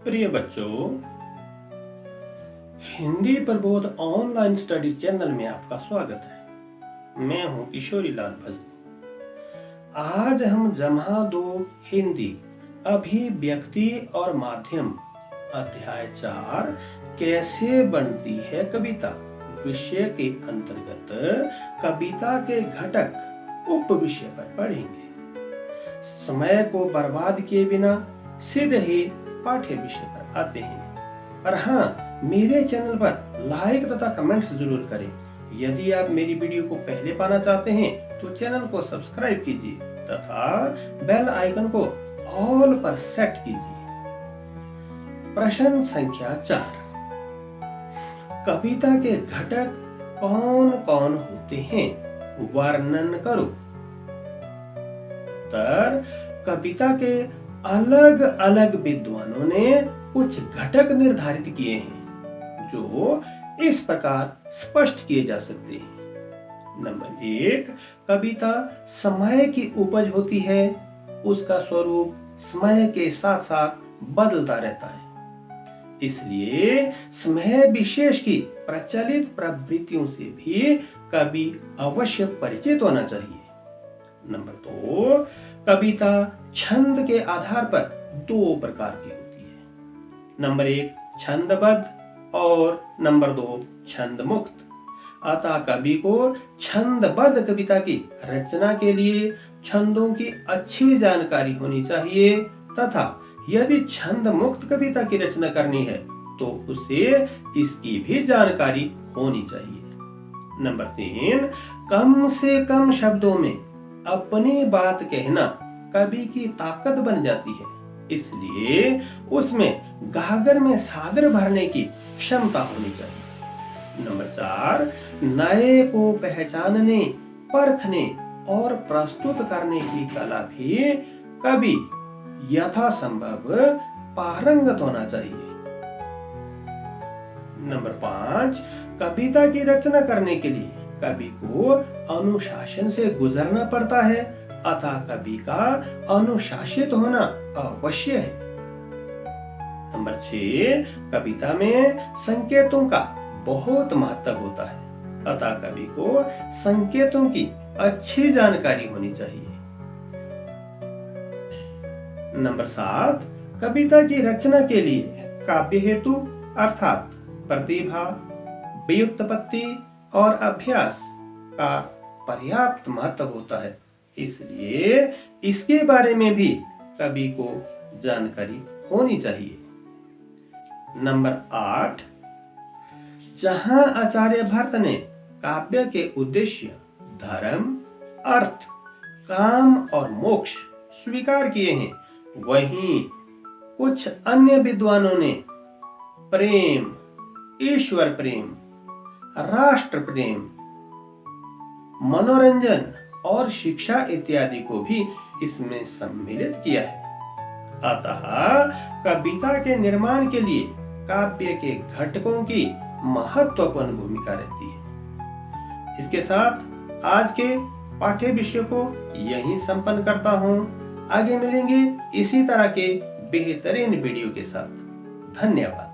प्रिय बच्चों, Hindi Prabodh online study channel में आपका स्वागत है। मैं हूं किशोरी लाल भजन। आज हम जमा 2 हिंदी अभिव्यक्ति और माध्यम अध्याय 4 कैसे बनती है कविता विषय के अंतर्गत कविता के घटक उप विषय पर पढ़ेंगे। समय को बर्बाद किए बिना सीधे ही पाठ्य विषय पर आते हैं। और हाँ, मेरे चैनल पर लाइक तथा कमेंट्स जरूर करें। यदि आप मेरी वीडियो को पहले पाना चाहते हैं तो चैनल को सब्सक्राइब कीजिए तथा बेल आइकन को ऑल पर सेट कीजिए। प्रश्न संख्या 4, कविता के घटक कौन कौन होते हैं, वर्णन करो। उत्तर, कविता के अलग अलग विद्वानों ने कुछ घटक निर्धारित किए हैं जो इस प्रकार स्पष्ट किए जा सकते हैं। नंबर 1, कविता समय की उपज होती है। उसका स्वरूप समय के साथ साथ बदलता रहता है, इसलिए समय विशेष की प्रचलित प्रवृत्तियों से भी कवि अवश्य परिचित होना चाहिए। नंबर 2, कविता छंद के आधार पर 2 प्रकार की होती है। नंबर 1 छंदबद्ध और नंबर 2 छंद मुक्त। अतः कवि को छंदबद्ध कविता की रचना के लिए छंदों की अच्छी जानकारी होनी चाहिए तथा यदि छंद मुक्त कविता की रचना करनी है तो उसे इसकी भी जानकारी होनी चाहिए। नंबर 3, कम से कम शब्दों में अपनी बात कहना कवि की ताकत बन जाती है, इसलिए उसमें गागर में सागर भरने की क्षमता होनी चाहिए। नंबर 4, नए को पहचानने, परखने और प्रस्तुत करने की कला भी कवि यथासंभव पारंगत होना चाहिए। नंबर 5, कविता की रचना करने के लिए कवि को अनुशासन से गुजरना पड़ता है, अतः कवि का अनुशासित होना आवश्यक है। नंबर 6, कविता में संकेतों का बहुत महत्व होता है, अतः कवि को संकेतों की अच्छी जानकारी होनी चाहिए। नंबर 7, कविता की रचना के लिए काव्य हेतु अर्थात प्रतिभा, व्युत्पत्ति और अभ्यास का पर्याप्त महत्व होता है, इसलिए इसके बारे में भी कवि को जानकारी होनी चाहिए। नंबर 8, जहां आचार्य भट्ट ने काव्य के उद्देश्य धर्म, अर्थ, काम और मोक्ष स्वीकार किए हैं, वहीं कुछ अन्य विद्वानों ने प्रेम, ईश्वर प्रेम, राष्ट्र प्रेम, मनोरंजन और शिक्षा इत्यादि को भी इसमें सम्मिलित किया है। अतः कविता के निर्माण के लिए काव्य के घटकों की महत्वपूर्ण भूमिका रहती है। इसके साथ आज के पाठ्य विषय को यहीं संपन्न करता हूं। आगे मिलेंगे इसी तरह के बेहतरीन वीडियो के साथ। धन्यवाद।